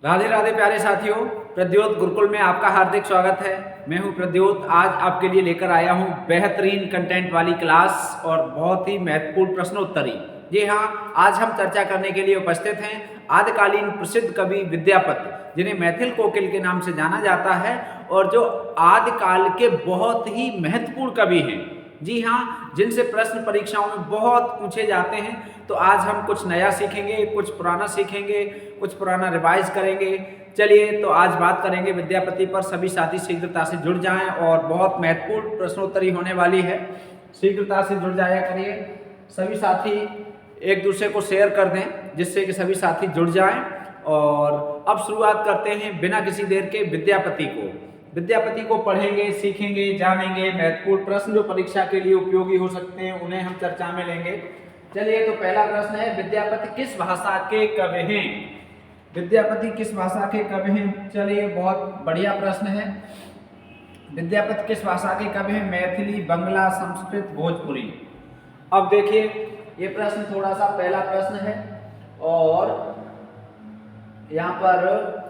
राधे राधे प्यारे साथियों, प्रद्योत गुरुकुल में आपका हार्दिक स्वागत है। मैं हूं प्रद्योत। आज आपके लिए लेकर आया हूं बेहतरीन कंटेंट वाली क्लास और बहुत ही महत्वपूर्ण प्रश्नोत्तरी। जी हाँ, आज हम चर्चा करने के लिए उपस्थित हैं आदिकालीन प्रसिद्ध कवि विद्यापति, जिन्हें मैथिल कोकिल के नाम से जाना जाता है और जो आदिकाल के बहुत ही महत्वपूर्ण कवि हैं। जी हाँ, जिनसे प्रश्न परीक्षाओं में बहुत पूछे जाते हैं। तो आज हम कुछ नया सीखेंगे, कुछ पुराना सीखेंगे, कुछ पुराना रिवाइज करेंगे। चलिए, तो आज बात करेंगे विद्यापति पर। सभी साथी शीघ्रता से जुड़ जाएं और बहुत महत्वपूर्ण प्रश्नोत्तरी होने वाली है। शीघ्रता से जुड़ जाया करिए। सभी साथी एक दूसरे को शेयर कर दें जिससे कि सभी साथी जुड़ जाएं। और अब शुरुआत करते हैं बिना किसी देर के विद्यापति को पढ़ेंगे, सीखेंगे, जानेंगे। महत्वपूर्ण प्रश्न जो परीक्षा के लिए उपयोगी हो सकते हैं उन्हें हम चर्चा में लेंगे। चलिए, तो पहला प्रश्न है, विद्यापति किस भाषा के कवि हैं? विद्यापति किस भाषा के कवि हैं? चलिए, बहुत बढ़िया प्रश्न है। विद्यापति किस भाषा के कवि हैं? मैथिली, बंगला, संस्कृत, भोजपुरी। अब देखिए, ये प्रश्न थोड़ा सा पहला प्रश्न है और यहाँ पर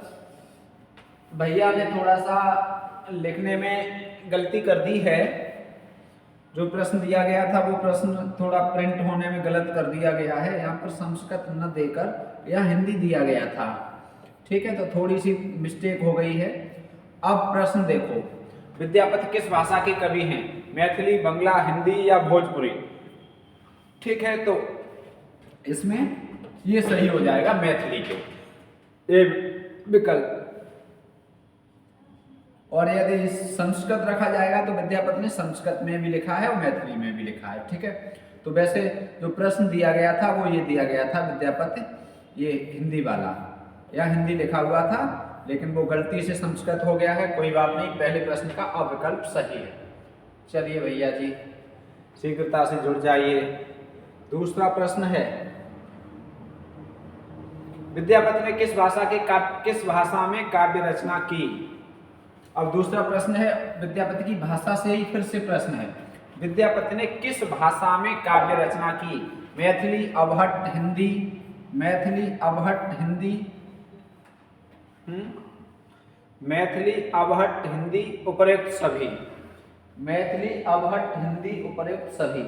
भैया ने थोड़ा सा लिखने में गलती कर दी है। जो प्रश्न दिया गया था वो प्रश्न थोड़ा प्रिंट होने में गलत कर दिया गया है। यहाँ पर संस्कृत न देकर यह हिंदी दिया गया था। ठीक है, तो थोड़ी सी मिस्टेक हो गई है। अब प्रश्न देखो, विद्यापति किस भाषा के कवि हैं? मैथिली, बंगला, हिंदी या भोजपुरी? ठीक है, तो इसमें ये सही हो जाएगा मैथिली के ए विकल्प। और यदि संस्कृत रखा जाएगा तो विद्यापति ने संस्कृत में भी लिखा है और मैथिली में भी लिखा है। ठीक है, तो वैसे जो प्रश्न दिया गया था वो ये दिया गया था विद्यापति, ये हिंदी वाला, या हिंदी लिखा हुआ था लेकिन वो गलती से संस्कृत हो गया है। कोई बात नहीं, पहले प्रश्न का अविकल्प सही है। चलिए भैया जी, शीघ्रता से जुड़ जाइए। दूसरा प्रश्न है, विद्यापति ने किस भाषा में काव्य रचना की? अब दूसरा प्रश्न है, विद्यापति की भाषा से ही फिर से प्रश्न है, विद्यापति ने किस भाषा में काव्य रचना की? मैथिली, अबहट्ट, हिंदी, मैथिली, अबहट्ट, हिंदी, मैथिली, अबहट्ट, हिंदी, उपरोक्त सभी। मैथिली, अबहट्ट, हिंदी, उपरोक्त सभी।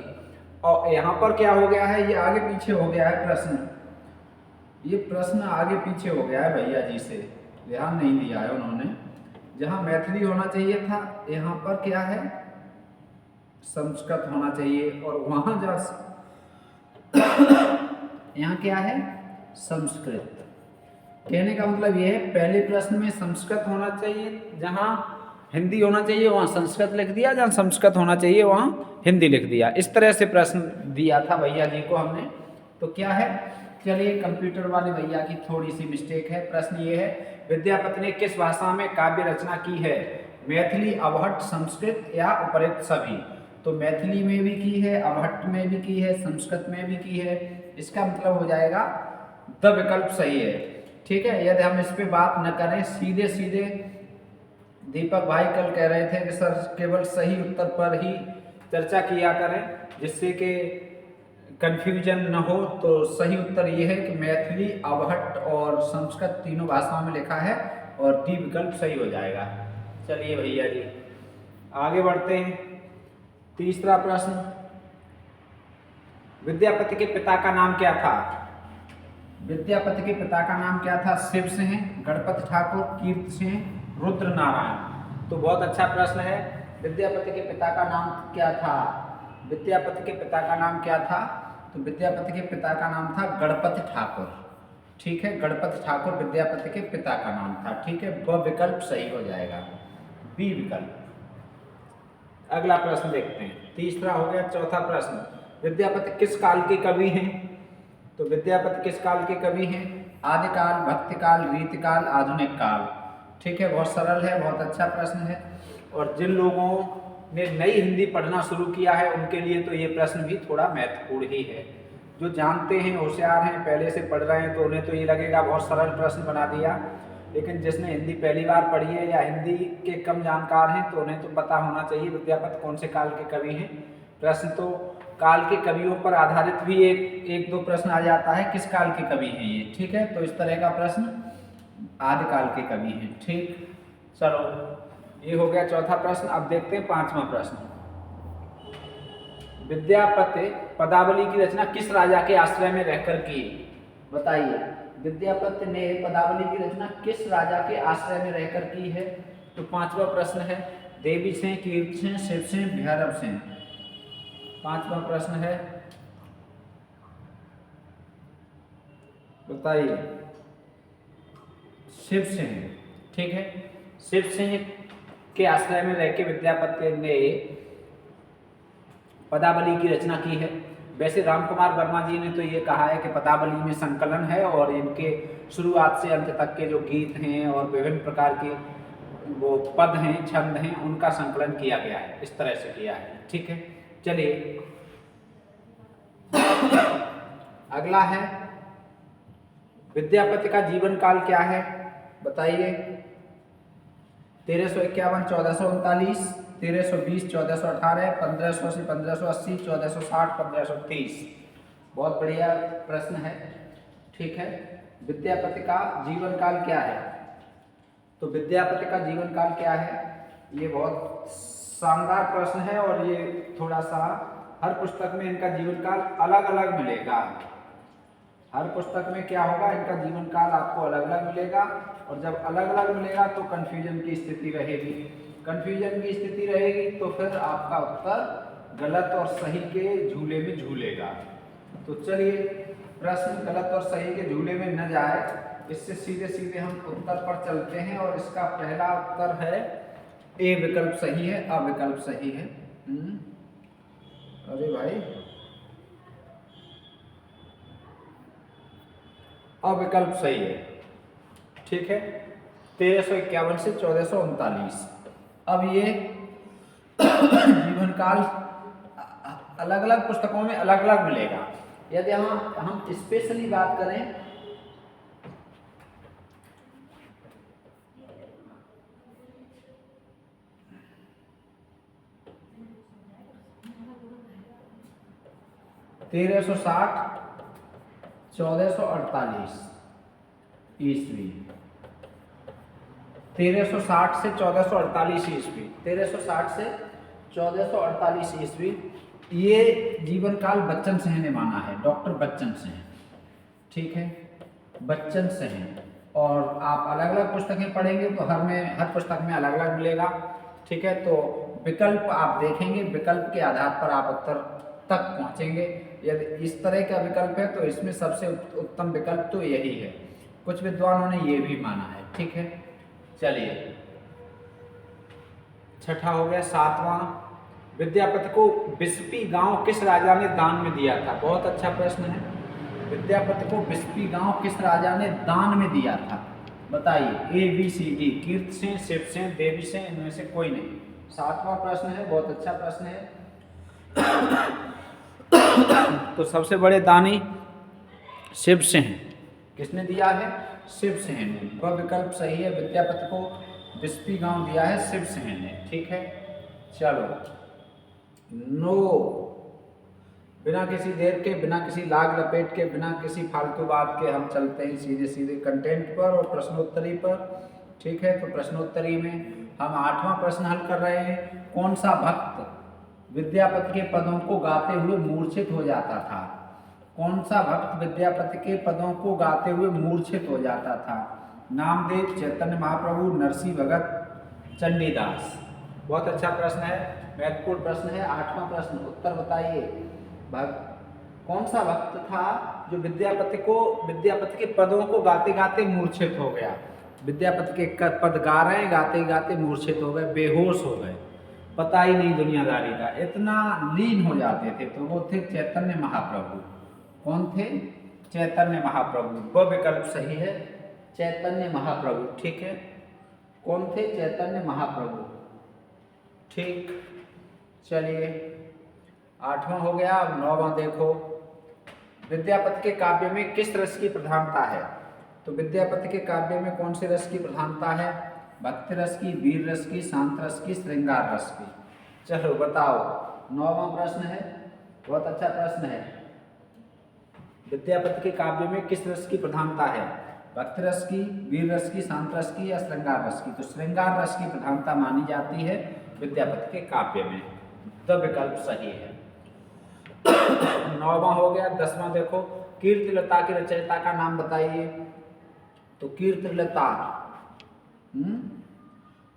और यहाँ पर क्या हो गया है, ये आगे पीछे हो गया है प्रश्न। ये प्रश्न आगे पीछे हो गया है भैया जी से, ध्यान नहीं दिया है उन्होंने। जहां मैथिली होना चाहिए था यहाँ पर क्या है, संस्कृत होना चाहिए, और वहां जा यहाँ क्या है, संस्कृत। कहने का मतलब ये है, पहले प्रश्न में संस्कृत होना चाहिए, जहां हिंदी होना चाहिए वहां संस्कृत लिख दिया, जहां संस्कृत होना चाहिए वहां हिंदी लिख दिया। इस तरह से प्रश्न दिया था भैया जी को हमने। तो क्या है, चलिए, कंप्यूटर वाले भैया की थोड़ी सी मिस्टेक है। प्रश्न ये है, विद्यापति ने किस भाषा में काव्य रचना की है? मैथिली, अबहट्ट, संस्कृत या उपरोक्त सभी? तो मैथिली में भी की है, अबहट्ट में भी की है, संस्कृत में भी की है। इसका मतलब हो जाएगा द विकल्प सही है। ठीक है, यदि हम इस पे बात न करें, सीधे सीधे दीपक भाई कल कह रहे थे कि सर केवल सही उत्तर पर ही चर्चा किया करें जिससे कि कंफ्यूजन न हो। तो सही उत्तर ये है कि मैथिली, अबहट्ट और संस्कृत तीनों भाषाओं में लिखा है और डी विकल्प सही हो जाएगा। चलिए भैया जी, आगे बढ़ते हैं। तीसरा प्रश्न, विद्यापति के पिता का नाम क्या था? विद्यापति के पिता का नाम क्या था? शिव सिंह, गणपत ठाकुर, कीर्ति सिंह, रुद्र नारायण। तो बहुत अच्छा प्रश्न है। विद्यापति के पिता का नाम क्या था? विद्यापति के पिता का नाम क्या था? तो विद्यापति के पिता का नाम था गणपत ठाकुर। ठीक है, गणपत ठाकुर विद्यापति के पिता का नाम था। ठीक है, वह विकल्प सही हो जाएगा, बी विकल्प। अगला प्रश्न देखते हैं, तीसरा हो गया। चौथा प्रश्न, विद्यापति किस काल के कवि हैं? तो विद्यापति किस काल के कवि हैं? आदिकाल, भक्तिकाल, रीतिकाल, आधुनिक काल। ठीक है, बहुत सरल है, बहुत अच्छा प्रश्न है। और जिन लोगों ने नई हिंदी पढ़ना शुरू किया है उनके लिए तो ये प्रश्न भी थोड़ा महत्वपूर्ण ही है। जो जानते हैं, होशियार हैं, पहले से पढ़ रहे हैं, तो उन्हें तो ये लगेगा बहुत सरल प्रश्न बना दिया। लेकिन जिसने हिंदी पहली बार पढ़ी है या हिंदी के कम जानकार हैं तो उन्हें तो पता होना चाहिए विद्यापति कौन से काल के कवि हैं। प्रश्न तो काल के कवियों पर आधारित भी एक दो प्रश्न आ जाता है, किस काल के कवि हैं ये। ठीक है, तो इस तरह का प्रश्न आदिकाल के कवि हैं। ठीक, चलो ये हो गया चौथा प्रश्न। अब देखते हैं पांचवा प्रश्न। विद्यापति पदावली की रचना किस राजा के आश्रय में रहकर की? बताइए, विद्यापति ने पदावली की रचना किस राजा के आश्रय में रहकर की है? तो पांचवा प्रश्न है देवी सेन, कीर्ति सेन, शिव सेन, भैरव सेन। पांचवा प्रश्न है, बताइए। शिव सेन, ठीक है। शिव सेन के आश्रय में रहकर विद्यापति ने पदावली की रचना की है। वैसे रामकुमार वर्मा जी ने तो ये कहा है कि पदावली में संकलन है और इनके शुरुआत से अंत तक के जो गीत हैं और विभिन्न प्रकार के वो पद हैं, छंद हैं, उनका संकलन किया गया है, इस तरह से किया है। ठीक है, चलिए अगला है, विद्यापति का जीवन काल क्या है? बताइए। 1351 1439, 1320 1418, 1500 से 1580, 1460 1530। बहुत बढ़िया प्रश्न है। ठीक है, विद्यापति का जीवन काल क्या है? तो विद्यापति का जीवन काल क्या है? ये बहुत शानदार प्रश्न है और ये थोड़ा सा हर पुस्तक में इनका जीवन काल अलग अलग मिलेगा। हर पुस्तक में क्या होगा, इनका जीवन काल आपको अलग अलग मिलेगा और जब अलग अलग मिलेगा तो कन्फ्यूजन की स्थिति रहेगी। कन्फ्यूजन की स्थिति रहेगी तो फिर आपका उत्तर गलत और सही के झूले में झूलेगा। तो चलिए, प्रश्न गलत और सही के झूले में न जाए, इससे सीधे सीधे हम उत्तर पर चलते हैं और इसका पहला उत्तर है ए विकल्प सही है, अ विकल्प सही है। अरे भाई, अविकल्प सही है। ठीक है, 1351 से 1439। अब ये जीवन काल अलग अलग पुस्तकों में अलग अलग मिलेगा। यदि हम स्पेशली बात करें तेरह सौ 1448 ईस्वी, 1360 से 1448 ईस्वी, 1360 से 1448 ईस्वी, ये जीवन काल बच्चन सिंह ने माना है, डॉक्टर बच्चन सिंह। ठीक है, बच्चन सिंह। और आप अलग अलग पुस्तकें पढ़ेंगे तो हर पुस्तक में अलग अलग मिलेगा। ठीक है, तो विकल्प आप देखेंगे, विकल्प के आधार पर आप उत्तर तक पहुंचेंगे। यदि इस तरह का विकल्प है तो इसमें सबसे उत्तम विकल्प तो यही है। कुछ विद्वानों ने ये भी माना है। ठीक है, चलिए छठा हो गया। सातवां, विद्यापति को बिस्पी गांव किस राजा ने दान में दिया था? बहुत अच्छा प्रश्न है। विद्यापति को बिस्पी गांव किस राजा ने दान में दिया था? बताइए। ए बी सी डी, कीर्ति सेन, शिव सेन, देवी सेन, इनमें से कोई नहीं। सातवां प्रश्न है, बहुत अच्छा प्रश्न है। तो सबसे बड़े दानी शिव सेन। किसने दिया है? शिव सेन ने। वह विकल्प सही है, विद्यापति को बिस्पी गांव दिया है शिव सेन ने। ठीक है, चलो नो, बिना किसी देर के, बिना किसी लाग लपेट के, बिना किसी फालतू बात के हम चलते हैं सीधे सीधे कंटेंट पर और प्रश्नोत्तरी पर। ठीक है, तो प्रश्नोत्तरी में हम 8वां प्रश्न हल कर रहे हैं। कौन सा भक्त विद्यापति के पदों को गाते हुए मूर्छित हो जाता था? कौन सा भक्त विद्यापति के पदों को गाते हुए मूर्छित हो जाता था? नामदेव, चैतन्य महाप्रभु, नरसिंह भगत, चंडीदास। बहुत अच्छा प्रश्न है, महत्वपूर्ण प्रश्न है। 8वां प्रश्न, उत्तर बताइए। कौन सा भक्त था जो विद्यापति के पदों को गाते गाते मूर्छित हो गया? विद्यापति के पद गा रहे हैं, गाते गाते मूर्छित हो गए, बेहोश हो गए, पता ही नहीं दुनियादारी का, इतना लीन हो जाते थे। तो वो थे चैतन्य महाप्रभु। कौन थे? चैतन्य महाप्रभु। वह विकल्प सही है, चैतन्य महाप्रभु। ठीक है, कौन थे? चैतन्य महाप्रभु। ठीक, चलिए 8वां हो गया। अब 9वां देखो। विद्यापति के काव्य में किस रस की प्रधानता है? तो विद्यापति के काव्य में कौन से रस की प्रधानता है? भक्ति रस की, वीर रस की, शांत रस की, श्रृंगार रस की। चलो बताओ। 9वां प्रश्न है, बहुत अच्छा प्रश्न है। विद्यापति के काव्य में किस रस की प्रधानता है? भक्ति रस की, वीर रस की, शांत रस की या श्रृंगार रस की? तो श्रृंगार रस की प्रधानता मानी जाती है विद्यापति के काव्य में। द विकल्प सही है। 9वां हो गया। 10वां देखो, कीर्तिलता की रचयिता का नाम बताइए। तो कीर्तिलता,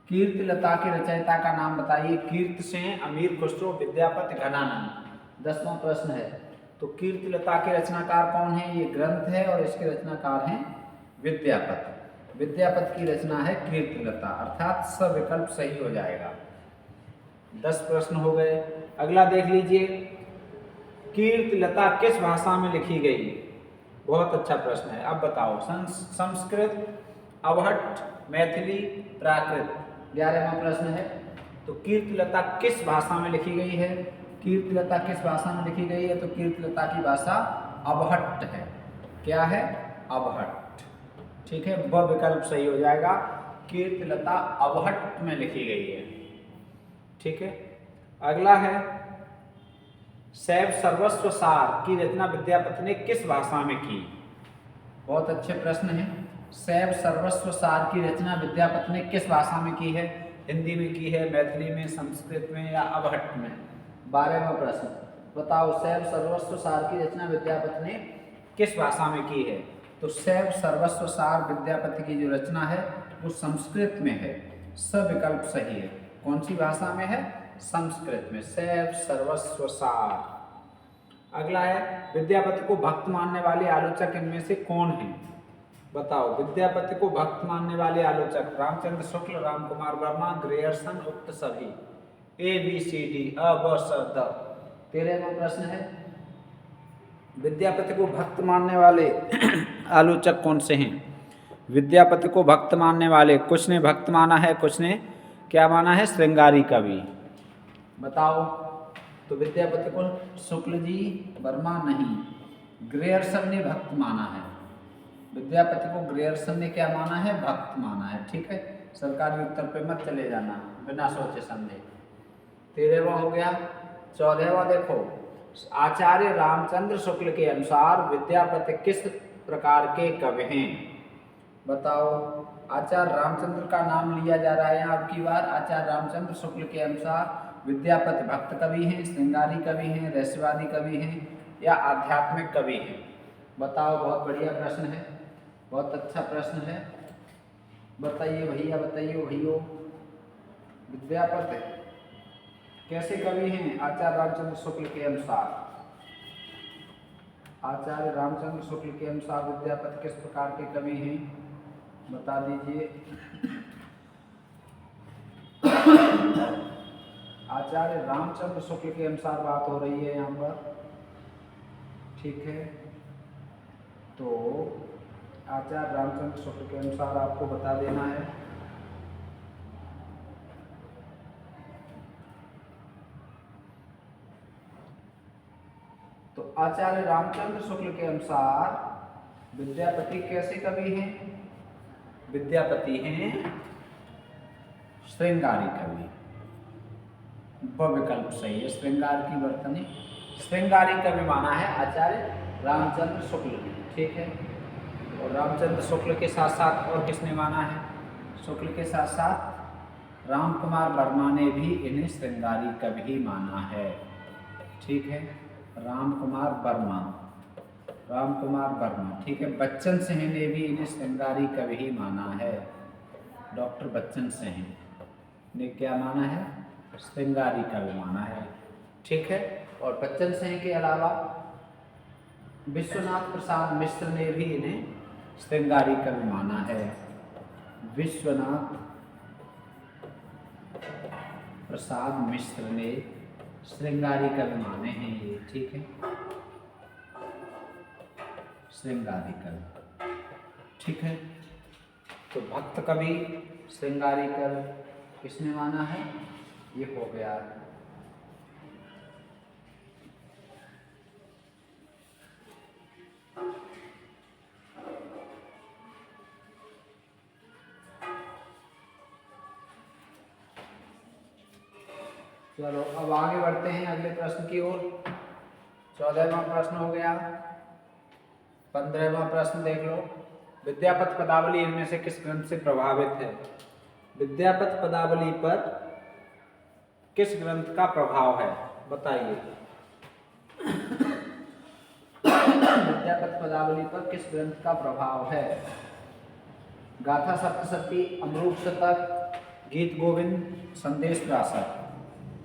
कीर्तिलता की रचयिता का नाम बताइए। कीर्तसेन, अमीर खुसरो, विद्यापति, घनानंद। 10वां प्रश्न है। तो कीर्तिलता के रचनाकार कौन है? ये ग्रंथ है और इसके रचनाकार हैं विद्यापति। विद्यापति की रचना है कीर्तिलता, अर्थात स विकल्प सही हो जाएगा। 10 प्रश्न हो गए। अगला देख लीजिए, कीर्तिलता किस भाषा में लिखी गई? बहुत अच्छा प्रश्न है। अब बताओ, संस्कृत, अवहट्ट, मैथिली, प्राकृत। 11वां प्रश्न है। तो कीर्तिलता किस भाषा में लिखी गई है? कीर्तिलता किस भाषा में लिखी गई है? तो कीर्तिलता की भाषा अवहट्ट है। क्या है? अवहट्ट। ठीक है, वह विकल्प सही हो जाएगा। कीर्तिलता अवहट्ट में लिखी गई है। ठीक है। अगला है, शैव सर्वस्व सार की रचना विद्यापति ने किस भाषा में की? बहुत अच्छे प्रश्न हैं। शैव सर्वस्व सार की रचना विद्यापति ने किस भाषा में की है? हिंदी में की है, मैथिली में, संस्कृत में या अवहट्ट में? 12वां प्रश्न, बताओ, शैव सर्वस्व सार की रचना विद्यापति ने किस भाषा में की है? तो शैव सर्वस्व सार विद्यापति की जो रचना है वो संस्कृत में है। स विकल्प सही है। कौन सी भाषा में है? संस्कृत में। शैव सर्वस्व सार। अगला है, विद्यापति को भक्त मानने वाले आलोचक इनमें से कौन है? बताओ, विद्यापति को भक्त मानने वाले आलोचक रामचंद्र शुक्ल, राम कुमार वर्मा, ग्रेयर्सन, उक्त सभी। ए बी सी डी, अ ब स द। 13वां प्रश्न है, विद्यापति को भक्त मानने वाले आलोचक कौन से हैं? विद्यापति को भक्त मानने वाले, कुछ ने भक्त माना है, कुछ ने क्या माना है? श्रृंगारी कवि। बताओ। तो विद्यापति को शुक्ल जी, वर्मा नहीं, ग्रेयर्सन ने भक्त माना है। विद्यापति को ग्रेयर्सन ने क्या माना है? भक्त माना है। ठीक है, सरकारी उत्तर पे मत चले जाना बिना सोचे समझे। 13वां हो गया। 14वां देखो, आचार्य रामचंद्र शुक्ल के अनुसार विद्यापति किस प्रकार के कवि हैं? बताओ। आचार्य रामचंद्र का नाम लिया जा रहा है अब की बार। आचार्य रामचंद्र शुक्ल के अनुसार विद्यापति भक्त कवि हैं, श्रृंगारी कवि हैं, रहस्यवादी कवि हैं या आध्यात्मिक कवि हैं? बताओ। बहुत बढ़िया प्रश्न है, बहुत अच्छा प्रश्न है। बताइए भैया, बताइए भैया, विद्यापति कैसे कवि हैं आचार्य रामचंद्र शुक्ल के अनुसार? आचार्य रामचंद्र शुक्ल के अनुसार विद्यापति किस प्रकार के कवि हैं? बता दीजिए। आचार्य रामचंद्र शुक्ल के अनुसार बात हो रही है यहाँ पर। ठीक है, तो आचार्य रामचंद्र शुक्ल के अनुसार आपको बता देना है। तो आचार्य रामचंद्र शुक्ल के अनुसार विद्यापति कैसे कवि हैं? विद्यापति हैं श्रृंगारी कवि। वह विकल्प सही है। श्रृंगार की वर्तनी, श्रृंगारी कवि माना है आचार्य रामचंद्र शुक्ल ने। ठीक है, और रामचंद्र शुक्ल के साथ साथ और किसने माना है? शुक्ल के साथ साथ राम कुमार वर्मा ने भी इन्हें श्रृंगारी कवि ही माना है। ठीक है, राम कुमार वर्मा, राम कुमार वर्मा। ठीक है, बच्चन सिंह ने भी इन्हें श्रृंगारी कवि ही माना है। डॉक्टर बच्चन सिंह ने क्या माना है? श्रृंगारी कवि माना है। ठीक है, और बच्चन सिंह के अलावा विश्वनाथ प्रसाद मिश्र ने भी इन्हें श्रृंगारी कवि माना है। विश्वनाथ प्रसाद मिश्र ने श्रृंगारी कवि माने हैं ये। ठीक है, श्रृंगारी कवि। ठीक है, तो भक्त कवि, श्रृंगारी कवि किसने माना है? ये हो गया। चलो अब आगे बढ़ते हैं अगले प्रश्न की ओर। 14वां प्रश्न हो गया। 15वां प्रश्न देख लो। विद्यापति पदावली इनमें से किस ग्रंथ से प्रभावित है? विद्यापति पदावली पर किस ग्रंथ का प्रभाव है, बताइए। विद्यापति पदावली पर किस ग्रंथ का प्रभाव है? गाथा सप्तशती, अमरूप शतक, गीत गोविंद, संदेश प्रासक।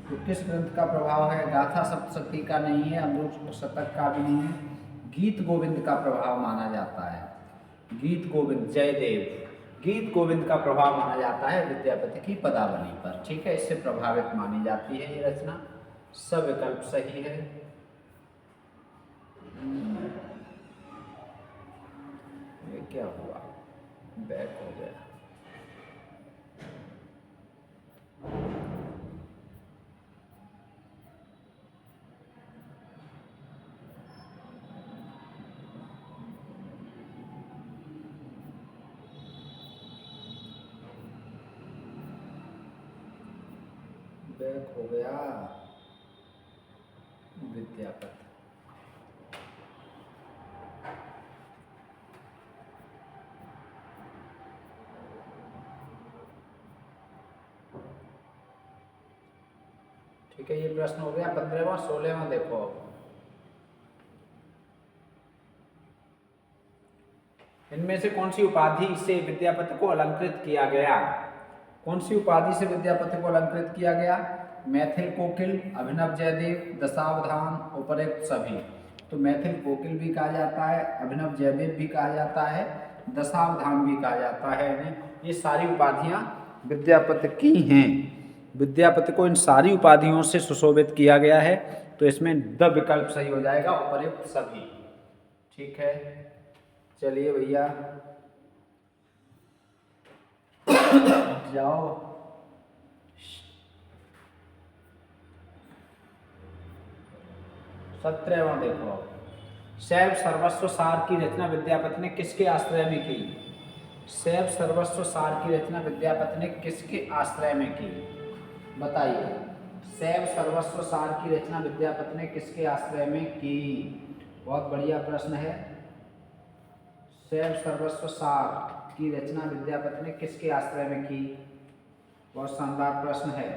तो किस ग्रंथ का प्रभाव है? गाथा सप्तशती का नहीं है, अमरूप शतक का भी नहीं है, गीत गोविंद का प्रभाव माना जाता है। गीत गोविंद, जयदेव, गीत गोविंद का प्रभाव माना जाता है विद्यापति की पदावली पर। ठीक है, इससे प्रभावित मानी जाती है ये रचना। सब विकल्प सही है। ये क्या हुआ, बैक हो गया। बैक हो गया विद्यापति। ठीक है, ये प्रश्न हो गया 15वां। 16वां देखो। इनमें से कौन सी उपाधि से विद्यापति को अलंकृत किया गया? कौन सी उपाधि से विद्यापति को अलंकृत किया गया? मैथिल कोकिल, अभिनव जयदेव, दशावधान, उपरोक्त सभी। तो मैथिल कोकिल भी कहा जाता है, अभिनव जयदेव भी कहा जाता है, दशावधान भी कहा जाता है। ये सारी उपाधियां विद्यापति की हैं। विद्यापति को इन सारी उपाधियों से सुशोभित किया गया है। तो इसमें द विकल्प सही हो जाएगा, उपरोक्त सभी। ठीक है, चलिए भैया जाओ। सत्रहवां देखो। शैव सर्वस्व सार की रचना विद्यापति ने किसके आश्रय में की? शैव सर्वस्व सार की रचना विद्यापति ने किसके आश्रय में की, बताइए। शैव सर्वस्व सार की रचना विद्यापति ने किसके आश्रय में की? बहुत बढ़िया प्रश्न है। शैव सर्वस्व सार की रचना विद्यापति ने किसके आश्रय में की? बहुत शानदार प्रश्न है,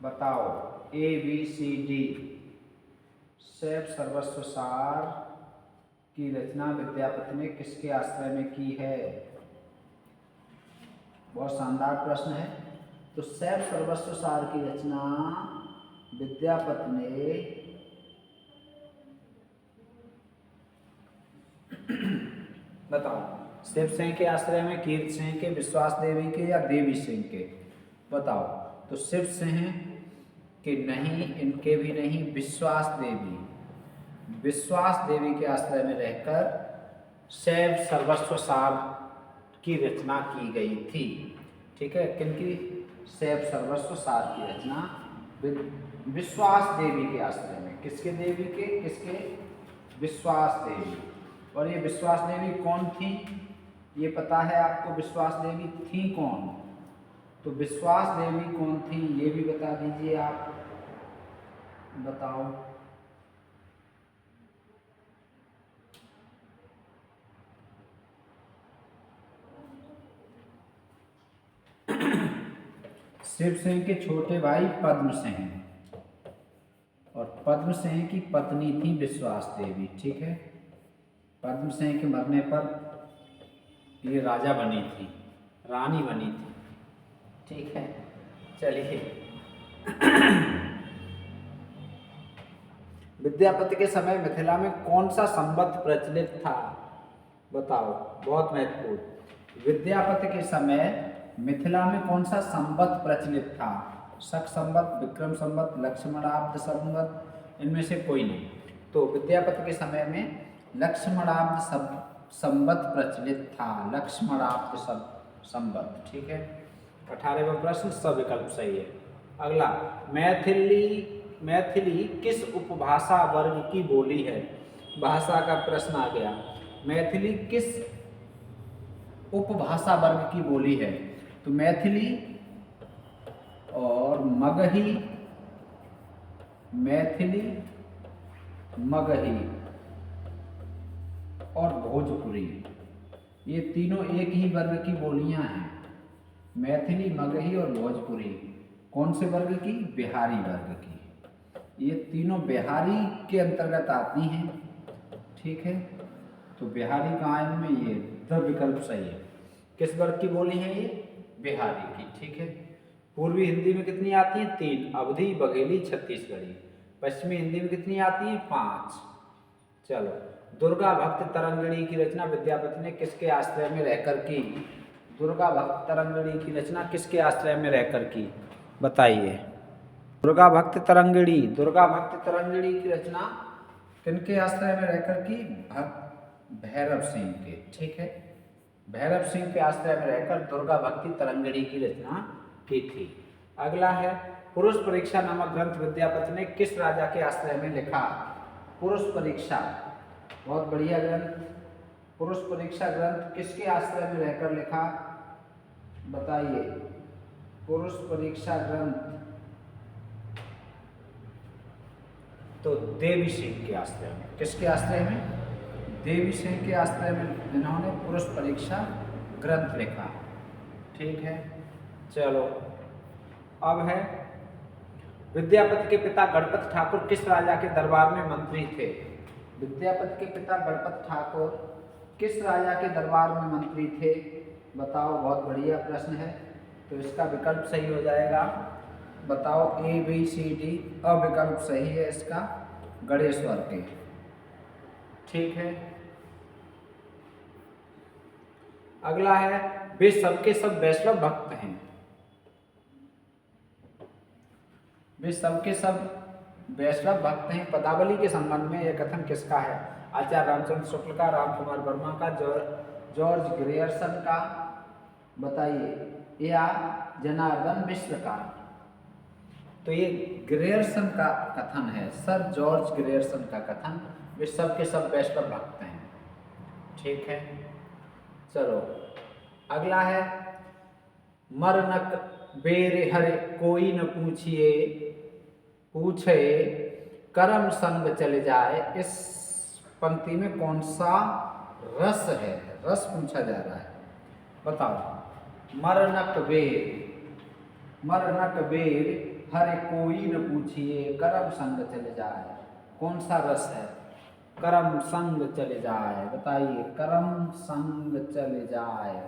बताओ। ABCD। शैव सर्वस्व सार की रचना विद्यापति ने किसके आश्रय में की है? बहुत शानदार प्रश्न है। तो शैव सर्वस्व सार की रचना विद्यापति ने बताओ, शिव सिंह के आश्रय में, कीर्ति सिंह के, विश्वास देवी के, या देवी सिंह के? बताओ। तो शिव सिंह के नहीं, इनके भी नहीं, विश्वास देवी के आश्रय में रहकर शैव सर्वस्व सार की रचना की गई थी। ठीक है, किनकी? शैव सर्वस्व सार की रचना विश्वास देवी के आश्रय में। किसके देवी के? किसके? विश्वास देवी। और ये विश्वास देवी कौन थी, ये पता है आपको? विश्वास देवी थी कौन? तो विश्वास देवी कौन थी ये भी बता दीजिए आप, बताओ। शिव सिंह के छोटे भाई पद्म सिंह, और पद्म सिंह की पत्नी थी विश्वास देवी। ठीक है, पद्म सिंह के मरने पर ये राजा बनी थी, रानी बनी थी। ठीक है, चलिए। विद्यापति के समय मिथिला में कौन सा संवत प्रचलित था, बताओ। बहुत महत्वपूर्ण। विद्यापति के समय मिथिला में कौन सा संवत प्रचलित था? शक संवत, विक्रम संवत, लक्ष्मणाब्द संवत, इनमें से कोई नहीं। तो विद्यापति के समय में लक्ष्मणाब्द संवत प्रचलित था, लक्ष्मणाब्द संवत। ठीक है, 18वां प्रश्न सब विकल्प सही है। अगला, मैथिली किस उपभाषा वर्ग की बोली है? भाषा का प्रश्न आ गया। मैथिली किस उपभाषा वर्ग की बोली है? तो मैथिली और मगही, मैथिली, मगही और भोजपुरी, ये तीनों एक ही वर्ग की बोलियां हैं, मैथिली, मगही और भोजपुरी। कौन से वर्ग की? बिहारी वर्ग की। ये तीनों बिहारी के अंतर्गत आती हैं, ठीक है। तो बिहारी कहाँ है इनमें? ये द विकल्प सही है। किस वर्ग की बोली है ये? बिहारी की, ठीक है। पूर्वी हिंदी में कितनी आती हैं? 3, अवधी, बघेली, छत्तीसगढ़ी। पश्चिमी हिंदी में कितनी आती हैं? 5। चलो, दुर्गा भक्त तरंगिणी की रचना विद्यापति ने किसके आश्रय में रहकर की? दुर्गा भक्त तरंगिणी की रचना किसके आश्रय में रहकर की? बताइए। दुर्गा भक्त तरंगिणी की रचना किनके आश्रय में रहकर की? भैरव सिंह के, ठीक है। भैरव सिंह के आश्रय में रहकर दुर्गा भक्ति तरंगिणी की रचना की थी। अगला है, पुरुष परीक्षा नामक ग्रंथ विद्यापति ने किस राजा के आश्रय में लिखा? पुरुष परीक्षा, बहुत बढ़िया ग्रंथ। पुरुष परीक्षा ग्रंथ किसके आश्रय में रहकर लिखा? बताइए। पुरुष परीक्षा ग्रंथ तो देवी सिंह के आश्रय में। किसके आश्रय में? देवी सिंह के आश्रय में इन्होंने पुरुष परीक्षा ग्रंथ लिखा, ठीक है। चलो, अब है, विद्यापति के पिता गणपत ठाकुर किस राजा के दरबार में मंत्री थे? विद्यापति के पिता गणपत ठाकुर किस राजा के दरबार में मंत्री थे? बताओ, बहुत बढ़िया प्रश्न है। तो इसका विकल्प सही हो जाएगा। बताओ, A B C D। अविकल्प सही है इसका, गणेश्वर के, ठीक है। अगला है, वे सबके सब वैष्णव भक्त हैं। वे सबके सब वैष्णव भक्त हैं, पदावली के संबंध में यह कथन किसका है? आचार्य रामचंद्र शुक्ल का, रामकुमार वर्मा का, जॉर्ज ग्रेयर्सन का? बताइए, या जनार्दन मिश्र का? तो ये ग्रेयर्सन का कथन है, सर जॉर्ज ग्रेयर्सन का कथन। वे सब के सब वैष्णव भक्त हैं, ठीक है। चलो, अगला है, मरनक बेर हरे कोई न पूछे करम संग चले जाए। इस पंक्ति में कौन सा रस है? रस पूछा जा रहा है, बताओ। मरनक बेर हरे कोई न पूछिए करम संग चले जाए। कौन सा रस है? करम संग चले जाए। बताइए, करम संग चले जाए,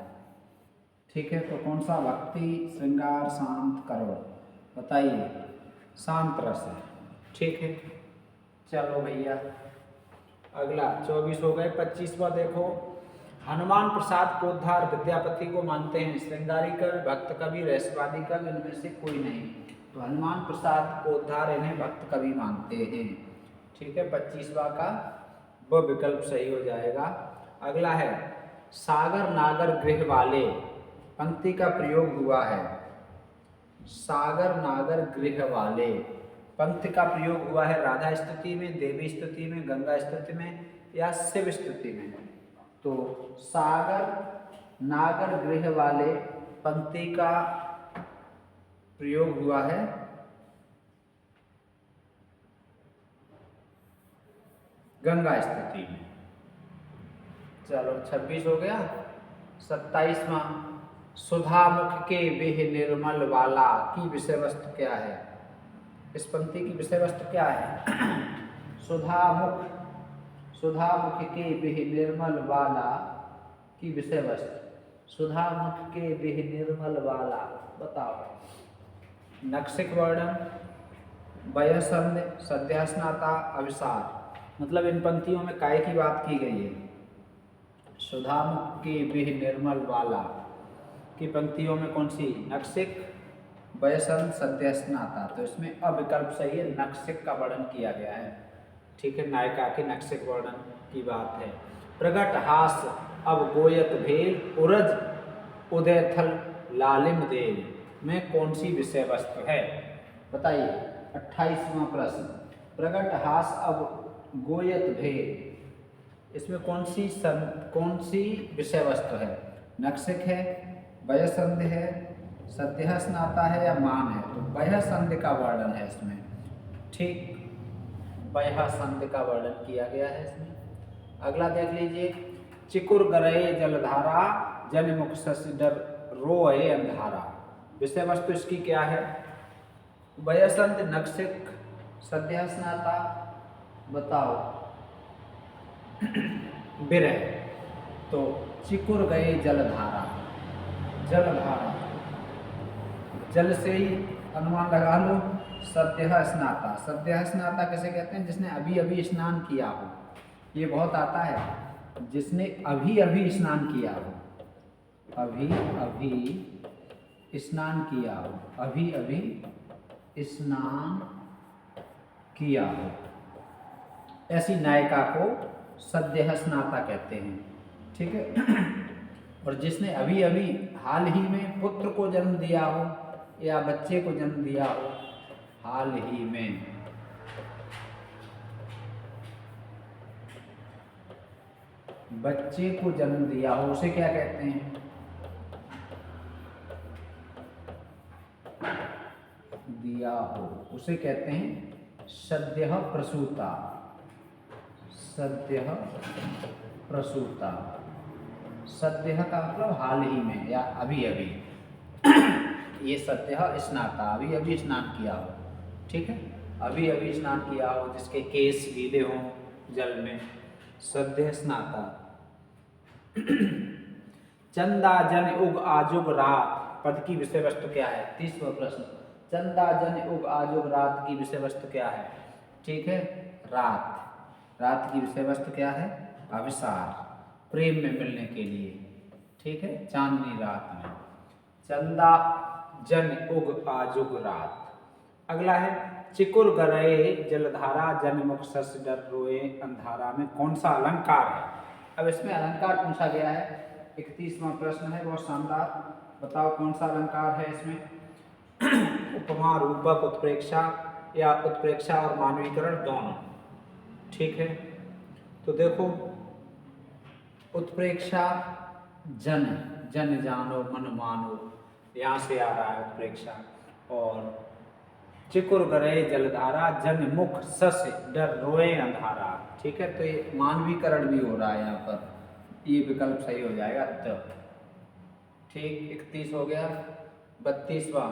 ठीक है। तो कौन सा? भक्ति, श्रृंगार, शांत, करुण। बताइए, शांत रस है, ठीक है। चलो भैया, अगला 24 हो गए। 25वां देखो, हनुमान प्रसाद पोद्दार विद्यापति को मानते हैं श्रृंगारी कवि, भक्त कवि, रहस्यवादी कवि, इनमें से कोई नहीं। तो हनुमान प्रसाद पोद्दार इन्हें भक्त कवि मानते हैं, ठीक है। 25वां का वो विकल्प सही हो जाएगा। अगला है, सागर नागर गृह वाले पंक्ति का प्रयोग हुआ है। सागर नागर गृह वाले पंक्ति का प्रयोग हुआ है राधा स्तुति में, देवी स्तुति में, गंगा स्तुति में या शिव स्तुति में? तो सागर नागर गृह वाले पंक्ति का प्रयोग हुआ है गंगा स्तुति में। चलो, 26 हो गया। 27वां, सुधामुख के बेह निर्मल वाला की विषय वस्तु क्या है? इस पंक्ति की विषय वस्तु क्या है? सुधामुख के बेह निर्मल वाला की विषय वस्तु। सुधामुख के बेह निर्मल वाला, बताओ। नक्सिक वर्णन, वयसंध, सध्यास्नाता, अभिसार। मतलब इन पंक्तियों में काय की बात की गई है? सुधामुख के बेह निर्मल वाला की पंक्तियों में कौन सी? नक्सिक, वयसंध, सध्यास्नाता। तो इसमें अविकल्प सही है, नक्सिक का वर्णन किया गया है, ठीक है। नायिका के नक्सिक वर्णन की बात है। प्रगट हास अब गोयत भेल, उरज उदयथल लालिम देव में कौन सी विषय वस्तु है? बताइए। 28वां प्रश्न, प्रगट हास अब गोयत भेल, इसमें कौन सी विषय वस्तु है? नक्सिक है, वयसंध है, सध्यास्नाता है या मान है? तो वयसंध का वर्णन है इसमें, ठीक। वयसंध का वर्णन किया गया है इसमें। अगला देख लीजिए, चिकुर गरये जलधारा जन मुख शशि डर रोए अंधारा। विषय वस्तु इसकी क्या है? वयसंत नक्षिक सद्य स्नाता, बताओ विरह। तो चिकुर गए जलधारा, जलधारा जल से ही अनुमान लगा लो। सद्य स्नाता, सद्य स्नाता किसे कहते हैं? जिसने अभी अभी स्नान किया हो। ये बहुत आता है, जिसने अभी अभी स्नान किया हो, अभी अभी स्नान किया हो, अभी अभी स्नान किया हो, ऐसी नायिका को सद्य स्नाता कहते हैं। ठीक है। और जिसने अभी अभी हाल ही में पुत्र को जन्म दिया हो या बच्चे को जन्म दिया हो, हाल ही में, बच्चे को जन्म दिया हो, उसे क्या कहते हैं? दिया हो, उसे कहते हैं सद्य प्रसूता, सद्य प्रसूता। सद्य का मतलब हाल ही में या अभी अभी। ये सद्य स्नाता, अभी अभी स्नान किया हो। ठीक है, अभी अभी स्नान किया हो, जिसके केस गीले हों जल में, सद्य स्नाता। चंदा जन उग आजुग रात पद की विषय वस्तु क्या है? 30वां प्रश्न। चंदा जन उग आजुग रात की विषय वस्तु क्या है? ठीक है, रात। रात की विषय वस्तु क्या है? अभिसार, प्रेम में मिलने के लिए। ठीक है, चांदनी रात में। चंदा जन उग आजुग रात। अगला है चिकुर गरये जलधारा जन मुख शशि डर रोए अंधारा में कौन सा अलंकार है? अब इसमें अलंकार पूछा गया है। 31वां प्रश्न है, बहुत शानदार। बताओ कौन सा अलंकार है इसमें? उपमा, रूपक, उत्प्रेक्षा या उत्प्रेक्षा और मानवीकरण दोनों। ठीक है, तो देखो उत्प्रेक्षा जन, जन जानो मन मानो, यहाँ से आ रहा है उत्प्रेक्षा। और चिकुर गरये जलधारा जन मुख शशि डर रोए अंधारा। ठीक है, तो ये मानवीकरण भी हो रहा है यहाँ पर, ये विकल्प सही हो जाएगा। तो ठीक, 31 हो गया। 32वां,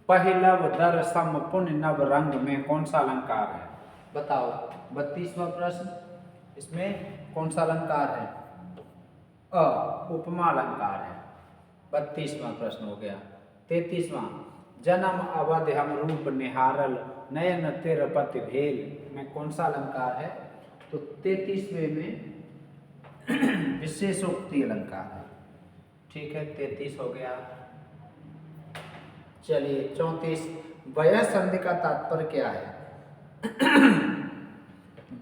पहलव दर सम पुन नव रंग में कौन सा अलंकार है? बताओ। 32वां प्रश्न, इसमें कौन सा अलंकार है? उपमा अलंकार है। 32वां प्रश्न हो गया। 33वां, जन्म अवध हम रूप निहारल नयन तिर पति भेल में कौन सा अलंकार है? तो 33वें में विशेषोक्ति अलंकार है। ठीक है, 33 हो गया। चलिए 34, वयः संधि का तात्पर्य क्या है?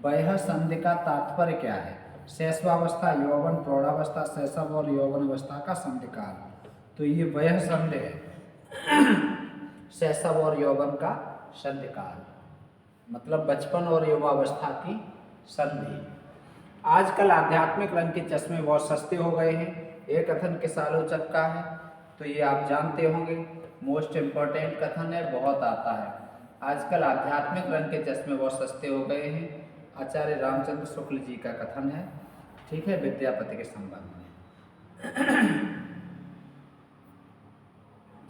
वयः संधि का तात्पर्य क्या है? शैशवावस्था, यौवन, प्रौढ़ावस्था, शैशव और यौवन अवस्था का संधिकाल। तो ये वयः संधि है, शैशव और यौवन का संधिकाल, मतलब बचपन और युवावस्था की संधि। आजकल आध्यात्मिक रंग के चश्मे बहुत सस्ते हो गए हैं। ये कथन किस आलोचक का है? तो ये आप जानते होंगे, मोस्ट इम्पोर्टेंट कथन है, बहुत आता है। आजकल आध्यात्मिक रंग के चश्मे बहुत सस्ते हो गए हैं, आचार्य रामचंद्र शुक्ल जी का कथन है। ठीक है, विद्यापति के संबंध में।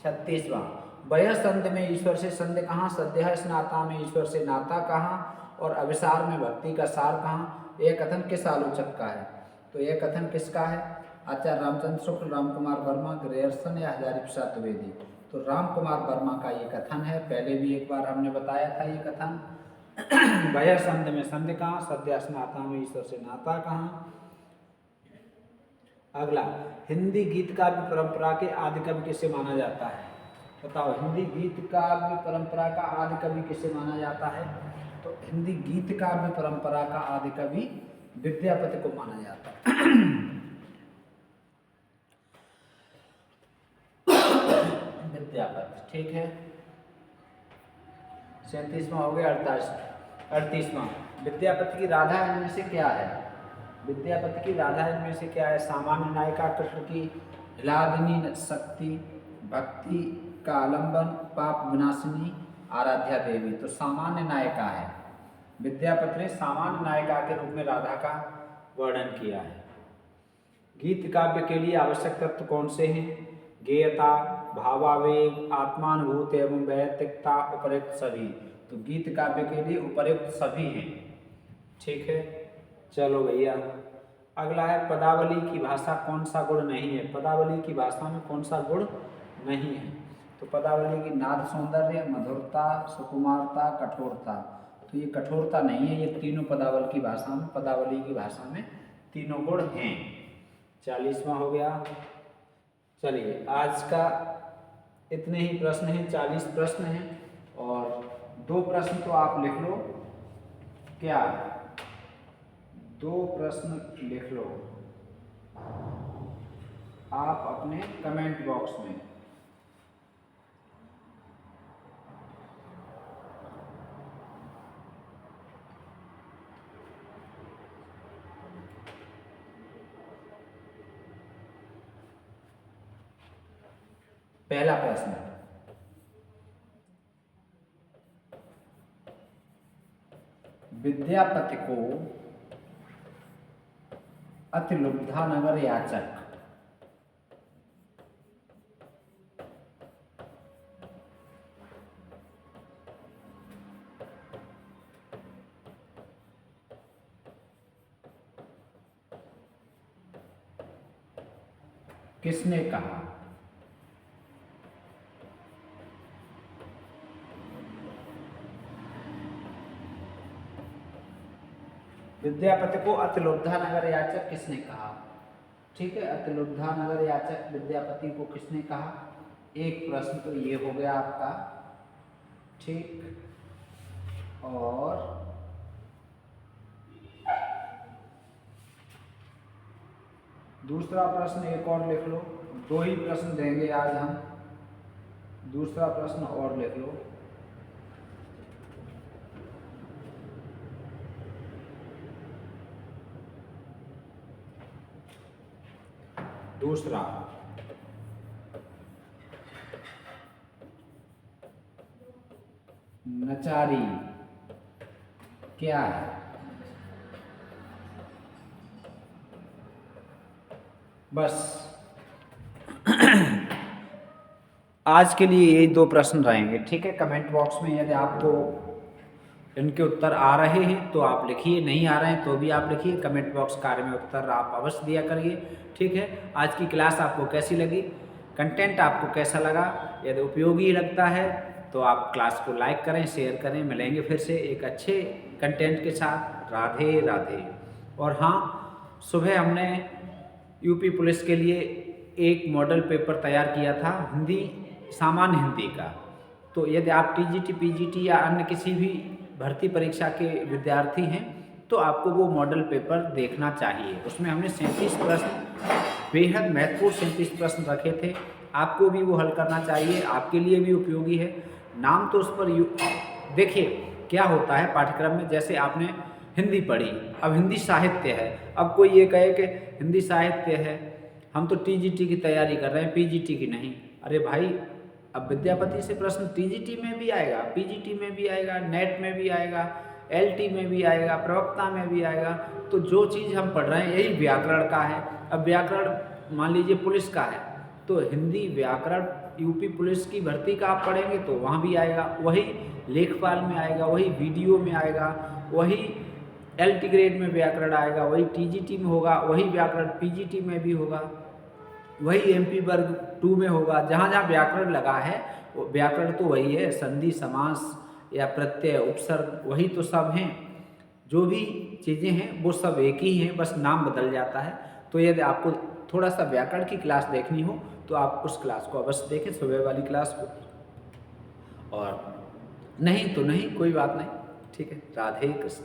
36वां, वयः संधि में ईश्वर से संधि कहाँ? सद्यः स्नाता में ईश्वर से नाता कहाँ? और अभिसार में भक्ति का सार कहाँ? यह कथन किस आलोचक का है? तो यह कथन किसका है? आचार्य रामचंद्र शुक्ल, राम कुमार वर्मा, ग्रेयर्सन या हजारी प्रसाद द्विवेदी। तो राम कुमार वर्मा का ये कथन है, पहले भी एक बार हमने बताया था ये कथन। वयः संधि में संधि कहाँ? सद्यः स्नाता में ईश्वर से नाता कहाँ? अगला, हिंदी गीत काव्य परंपरा के आदि कवि किसे माना जाता है? बताओ, हिंदी गीत काव्य परंपरा का आदि कवि किसे माना जाता है? तो हिंदी गीत काव्य परंपरा का आदि कवि विद्यापति को माना जाता है। विद्यापति। ठीक है, 37वां हो गया। 38वां, विद्यापति की राधा इनमें से क्या है? विद्यापति की राधा इनमें से क्या है? सामान्य नायिका, कृष्ण की हिलादिनी शक्ति, भक्ति का आलंबन, पाप विनाशिनी, आराध्या देवी। तो सामान्य नायिका है। विद्यापति ने सामान्य नायिका के रूप में राधा का वर्णन किया है। गीत काव्य के लिए आवश्यक तत्व कौन से हैं? गेयता, भावावेग, आत्मानुभूति एवं वैयक्तिकता, उपयुक्त सभी। तो गीत काव्य के लिए उपयुक्त सभी हैं। ठीक है, चलो भैया अगला है पदावली की भाषा कौन सा गुण नहीं है? पदावली की भाषा में कौन सा गुण नहीं है? तो पदावली की नाद सौंदर्य, मधुरता, सुकुमारता, कठोरता। तो ये कठोरता नहीं है, ये तीनों पदावली की भाषा में तीनों गुण हैं। 40वां हो गया। चलिए आज का इतने ही प्रश्न हैं, 40 प्रश्न हैं और 2 प्रश्न तो आप लिख लो। क्या 2 प्रश्न लिख लो आप अपने कमेंट बॉक्स में। पहला प्रश्न, विद्यापति को अतिलुब्धा नगर याचक किसने कहा? विद्यापति को अतिलुब्धा नगर याचक किसने कहा? ठीक है, अतिलुब्धा नगर याचक विद्यापति को किसने कहा? एक प्रश्न तो ये हो गया आपका। ठीक, और दूसरा प्रश्न एक और लिख लो। 2 ही प्रश्न देंगे आज हम। दूसरा प्रश्न और लिख लो। दूसरा, नचारी क्या है? बस आज के लिए यही 2 प्रश्न रहेंगे। ठीक है, कमेंट बॉक्स में यदि आपको इनके उत्तर आ रहे हैं तो आप लिखिए, नहीं आ रहे हैं तो भी आप लिखिए। कमेंट बॉक्स कार्य में उत्तर आप अवश्य दिया करिए। ठीक है, आज की क्लास आपको कैसी लगी? कंटेंट आपको कैसा लगा? यदि उपयोगी लगता है तो आप क्लास को लाइक करें, शेयर करें। मिलेंगे फिर से एक अच्छे कंटेंट के साथ। राधे राधे। और हाँ, सुबह हमने यूपी पुलिस के लिए एक मॉडल पेपर तैयार किया था हिंदी, सामान्य हिंदी का। तो यदि आप टीजीटी, पीजीटी या अन्य किसी भी भर्ती परीक्षा के विद्यार्थी हैं तो आपको वो मॉडल पेपर देखना चाहिए। उसमें हमने 37 प्रश्न, बेहद महत्वपूर्ण 37 प्रश्न रखे थे। आपको भी वो हल करना चाहिए, आपके लिए भी उपयोगी है। नाम तो उस पर देखिए क्या होता है पाठ्यक्रम में, जैसे आपने हिंदी पढ़ी, अब हिंदी साहित्य है। अब कोई ये कहे कि हिंदी साहित्य है, हम तो टीजीटी की तैयारी कर रहे हैं, पीजीटी की नहीं। अरे भाई, अब विद्यापति से प्रश्न टीजीटी में भी आएगा, पीजीटी में भी आएगा, नेट में भी आएगा, एलटी में भी आएगा, प्रवक्ता में भी आएगा। तो जो चीज़ हम पढ़ रहे हैं यही व्याकरण का है। अब व्याकरण मान लीजिए पुलिस का है तो हिंदी व्याकरण यूपी पुलिस की भर्ती का आप पढ़ेंगे तो वहाँ भी आएगा, वही लेखपाल में आएगा, वही वीडियो में आएगा, वही एलटी ग्रेड में व्याकरण आएगा, वही टीजीटी में होगा, वही व्याकरण पीजीटी में भी होगा, वही एमपी वर्ग 2 में होगा। जहाँ जहाँ व्याकरण लगा है वो व्याकरण तो वही है। संधि, समास या प्रत्यय, उपसर्ग, वही तो सब हैं। जो भी चीज़ें हैं वो सब एक ही हैं, बस नाम बदल जाता है। तो यदि आपको थोड़ा सा व्याकरण की क्लास देखनी हो तो आप उस क्लास को अवश्य देखें, सुबह वाली क्लास को। और नहीं तो नहीं, कोई बात नहीं। ठीक है, राधे कृष्ण।